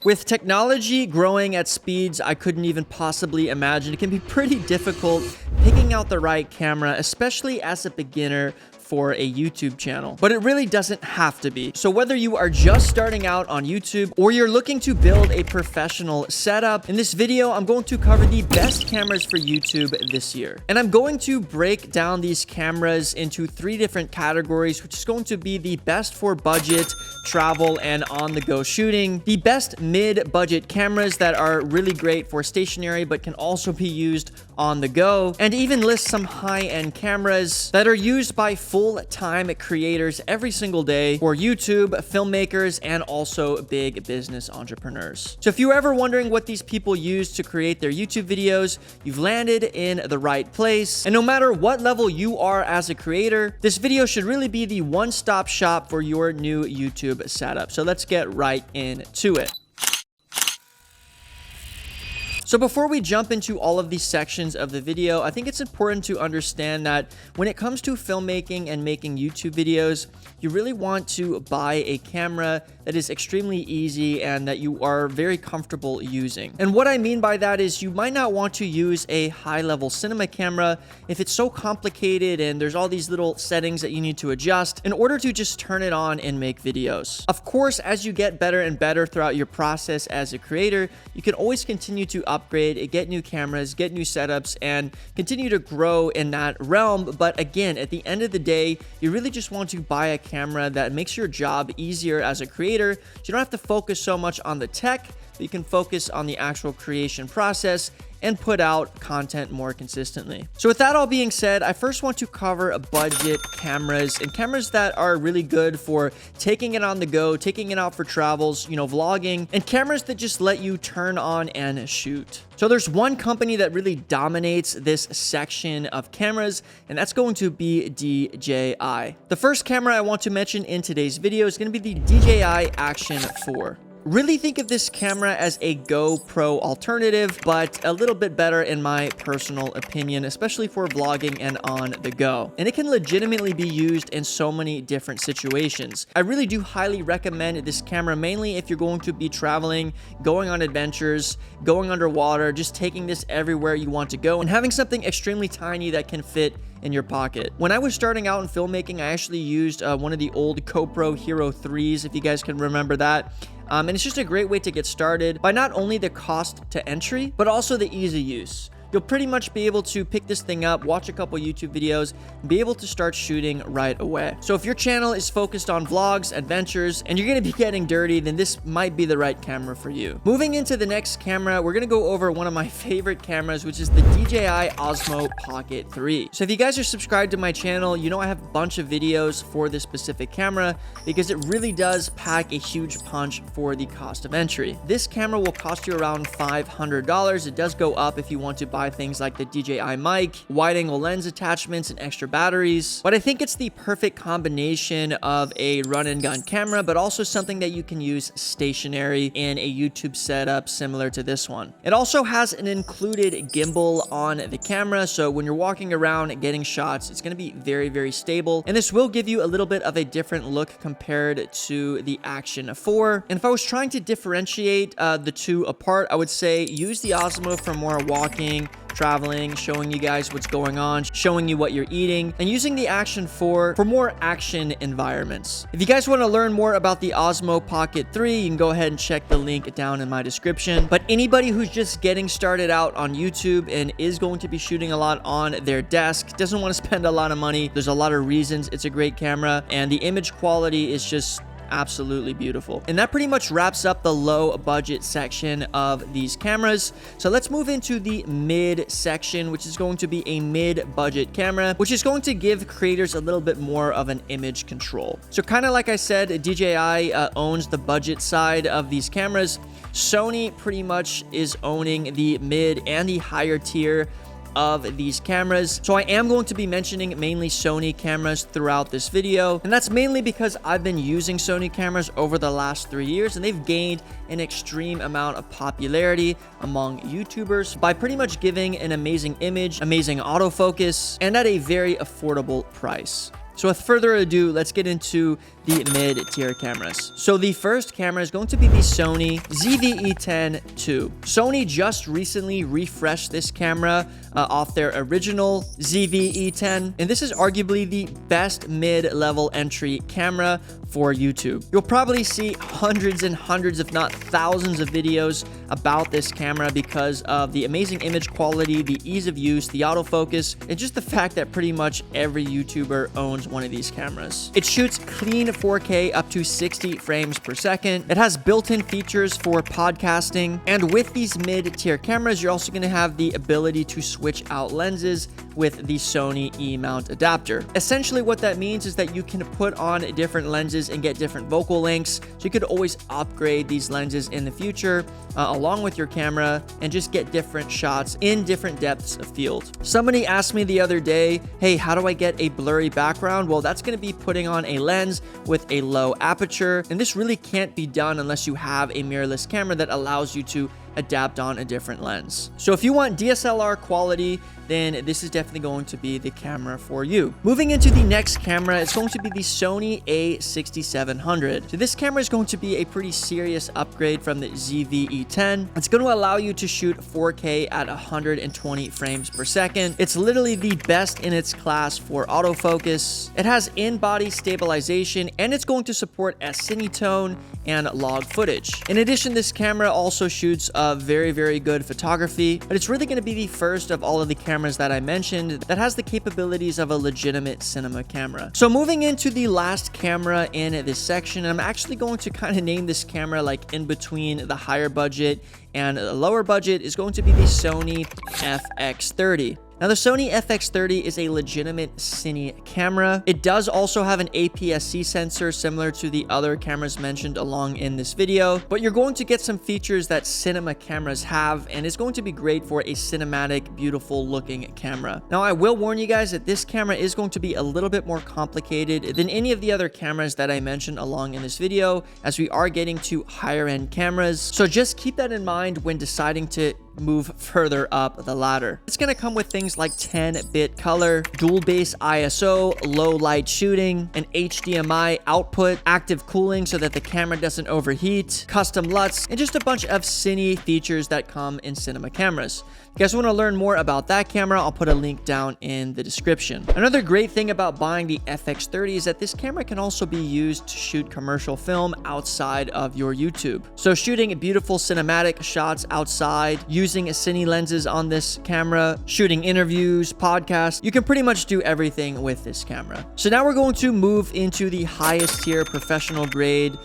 With technology growing at speeds I couldn't even possibly imagine, it can be pretty difficult picking out the right camera, especially as a beginner for a YouTube channel. But it really doesn't have to be. So whether you are just starting out on YouTube or you're looking to build a professional setup, in this video I'm going to cover the best cameras for YouTube this year. And I'm going to break down these cameras into 3 different categories, which is going to be the best for budget, travel, and on-the-go shooting, the best mid-budget cameras that are really great for stationary but can also be used on the go, and even list some high-end cameras that are used by full-time creators every single day for YouTube, filmmakers, and also big business entrepreneurs. So if you're ever wondering what these people use to create their YouTube videos, you've landed in the right place. And no matter what level you are as a creator, this video should really be the one-stop shop for your new YouTube setup. So let's get right into it. So before we jump into all of these sections of the video, I think it's important to understand that when it comes to filmmaking and making YouTube videos, you really want to buy a camera that is extremely easy and that you are very comfortable using. And what I mean by that is you might not want to use a high-level cinema camera if it's so complicated and there's all these little settings that you need to adjust in order to just turn it on and make videos. Of course, as you get better and better throughout your process as a creator, you can always continue to upgrade, get new cameras, get new setups, and continue to grow in that realm. But again, at the end of the day, you really just want to buy a camera that makes your job easier as a creator. So you don't have to focus so much on the tech, but you can focus on the actual creation process and put out content more consistently. So with that all being said, I first want to cover budget cameras and cameras that are really good for taking it on the go, taking it out for travels, vlogging, and cameras that just let you turn on and shoot. So there's one company that really dominates this section of cameras, and that's going to be DJI. The first camera I want to mention in today's video is going to be the DJI Action 4. Really think of this camera as a GoPro alternative, but a little bit better in my personal opinion, especially for vlogging and on the go. And it can legitimately be used in so many different situations. I really do highly recommend this camera, mainly if you're going to be traveling, going on adventures, going underwater, just taking this everywhere you want to go, and having something extremely tiny that can fit in your pocket. When I was starting out in filmmaking, I actually used one of the old GoPro Hero 3s, if you guys can remember that. And it's just a great way to get started by not only the cost to entry, but also the ease of use. You'll pretty much be able to pick this thing up, watch a couple YouTube videos, and be able to start shooting right away. So if your channel is focused on vlogs, adventures, and you're going to be getting dirty, then this might be the right camera for you. Moving into the next camera, we're going to go over one of my favorite cameras, which is the DJI Osmo Pocket 3. So if you guys are subscribed to my channel, you know I have a bunch of videos for this specific camera because it really does pack a huge punch for the cost of entry. This camera will cost you around $500. It does go up if you want to buy things like the DJI mic, wide-angle lens attachments, and extra batteries. But I think it's the perfect combination of a run-and-gun camera, but also something that you can use stationary in a YouTube setup similar to this one. It also has an included gimbal on the camera, so when you're walking around and getting shots, it's going to be very, very stable. And this will give you a little bit of a different look compared to the Action 4. And if I was trying to differentiate the two apart, I would say use the Osmo for more walking, traveling, showing you guys what's going on, showing you what you're eating, and using the Action 4 for more action environments. If you guys want to learn more about the Osmo Pocket 3, you can go ahead and check the link down in my description. But anybody who's just getting started out on YouTube and is going to be shooting a lot on their desk, doesn't want to spend a lot of money, there's a lot of reasons it's a great camera, and the image quality is just absolutely beautiful. And that pretty much wraps up the low budget section of these cameras. So let's move into the mid section, which is going to be a mid budget camera, which is going to give creators a little bit more of an image control. So kind of like I said, DJI owns the budget side of these cameras. Sony pretty much is owning the mid and the higher tier of these cameras. So I am going to be mentioning mainly Sony cameras throughout this video, and that's mainly because I've been using Sony cameras over the last 3 years, and they've gained an extreme amount of popularity among YouTubers by pretty much giving an amazing image, amazing autofocus, and at a very affordable price. So with further ado, let's get into the mid-tier cameras. So the first camera is going to be the Sony ZV-E10 II. Sony just recently refreshed this camera off their original ZV-E10, and this is arguably the best mid-level entry camera for YouTube. You'll probably see hundreds and hundreds, if not thousands, of videos about this camera because of the amazing image quality, the ease of use, the autofocus, and just the fact that pretty much every YouTuber owns one of these cameras. It shoots clean 4K up to 60 frames per second. It has built-in features for podcasting, and with these mid-tier cameras, you're also going to have the ability to switch out lenses with the Sony E-mount adapter. Essentially, what that means is that you can put on different lenses and get different focal lengths, so you could always upgrade these lenses in the future along with your camera and just get different shots in different depths of field. Somebody asked me the other day, hey, how do I get a blurry background? Well, that's going to be putting on a lens with a low aperture, and this really can't be done unless you have a mirrorless camera that allows you to adapt on a different lens. So if you want DSLR quality, then this is definitely going to be the camera for you. Moving into the next camera, it's going to be the Sony a6700. So this camera is going to be a pretty serious upgrade from the ZV-E10. It's going to allow you to shoot 4K at 120 frames per second. It's literally the best in its class for autofocus. It has in-body stabilization, and it's going to support S-Cinetone and log footage. In addition, this camera also shoots very, very good photography, but it's really going to be the first of all of the cameras that I mentioned that has the capabilities of a legitimate cinema camera. So moving into the last camera in this section, I'm actually going to kind of name this camera like in between the higher budget and the lower budget, is going to be the Sony FX30. Now, the Sony FX30 is a legitimate cine camera. It does also have an APS-C sensor similar to the other cameras mentioned along in this video, but you're going to get some features that cinema cameras have, and it's going to be great for a cinematic, beautiful looking camera. Now, I will warn you guys that this camera is going to be a little bit more complicated than any of the other cameras that I mentioned along in this video, as we are getting to higher end cameras. So just keep that in mind when deciding to move further up the ladder. It's going to come with things like 10-bit color, dual base ISO, low light shooting, an HDMI output, active cooling so that the camera doesn't overheat, custom LUTs, and just a bunch of cine features that come in cinema cameras. If you guys want to learn more about that camera, I'll put a link down in the description. Another great thing about buying the FX30 is that this camera can also be used to shoot commercial film outside of your YouTube. So shooting beautiful cinematic shots outside, using cine lenses on this camera, shooting interviews, podcasts, you can pretty much do everything with this camera. So now we're going to move into the highest tier professional grade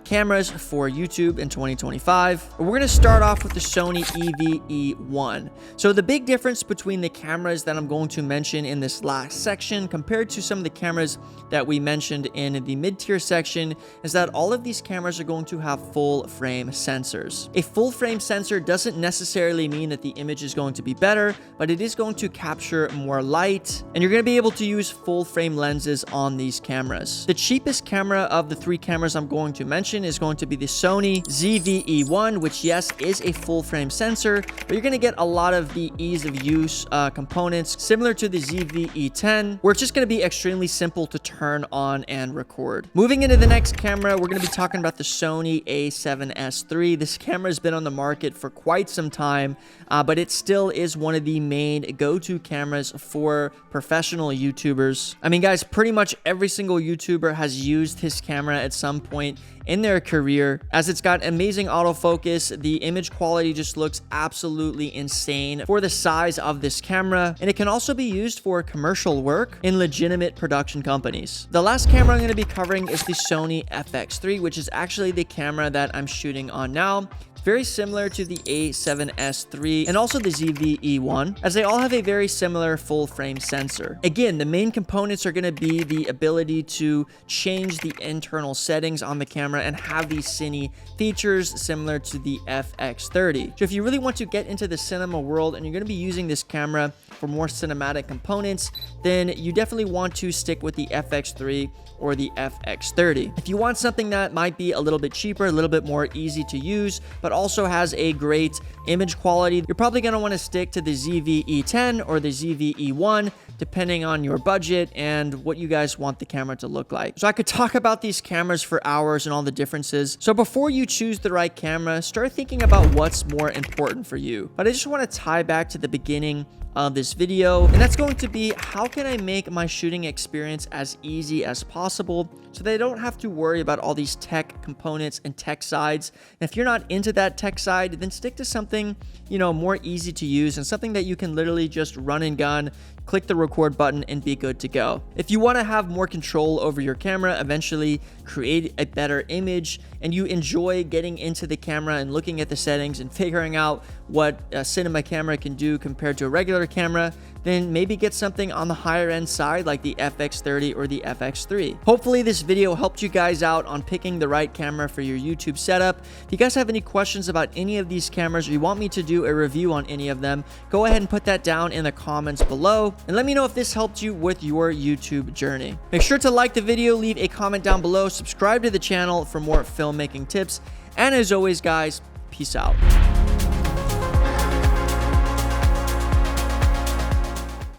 cameras for YouTube in 2025. We're going to start off with the Sony EVE-1. So the big difference between the cameras that I'm going to mention in this last section compared to some of the cameras that we mentioned in the mid-tier section is that all of these cameras are going to have full frame sensors. A full frame sensor doesn't necessarily mean that the image is going to be better, but it is going to capture more light, and you're going to be able to use full frame lenses on these cameras. The cheapest camera of the three cameras I'm going to mention is going to be the Sony ZV-E1, which yes, is a full frame sensor, but you're going to get a lot of the ease of use components similar to the ZV-E10, where it's just going to be extremely simple to turn on and record. Moving into the next camera, we're going to be talking about the Sony a7S III. This camera has been on the market for quite some time, but it still is one of the main go-to cameras for professional YouTubers. I mean, guys, pretty much every single YouTuber has used this camera at some point in their career, as it's got amazing autofocus. The image quality just looks absolutely insane for the size of this camera, and it can also be used for commercial work in legitimate production companies. The last camera I'm going to be covering is the Sony FX3, which is actually the camera that I'm shooting on now. Very similar to the A7S III and also the ZV-E1, as they all have a very similar full frame sensor. Again, the main components are going to be the ability to change the internal settings on the camera and have these cine features similar to the FX30. So if you really want to get into the cinema world and you're going to be using this camera for more cinematic components, then you definitely want to stick with the FX3 or the FX30. If you want something that might be a little bit cheaper, a little bit more easy to use, but also has a great image quality, you're probably going to want to stick to the ZV-E10 or the ZV-E1, depending on your budget and what you guys want the camera to look like. So I could talk about these cameras for hours and all the differences. So before you choose the right camera, start thinking about what's more important for you. But I just want to tie back to the beginning of this video, and that's going to be, how can I make my shooting experience as easy as possible so they don't have to worry about all these tech components and tech sides. And if you're not into that tech side, then stick to something, you know, more easy to use and something that you can literally just run and gun, click the record button, and be good to go. If you want to have more control over your camera, eventually create a better image, and you enjoy getting into the camera and looking at the settings and figuring out what a cinema camera can do compared to a regular camera, then maybe get something on the higher end side like the FX30 or the FX3. Hopefully this video helped you guys out on picking the right camera for your YouTube setup. If you guys have any questions about any of these cameras or you want me to do a review on any of them, go ahead and put that down in the comments below and let me know if this helped you with your YouTube journey. Make sure to like the video, leave a comment down below, subscribe to the channel for more filmmaking tips, and as always guys, peace out.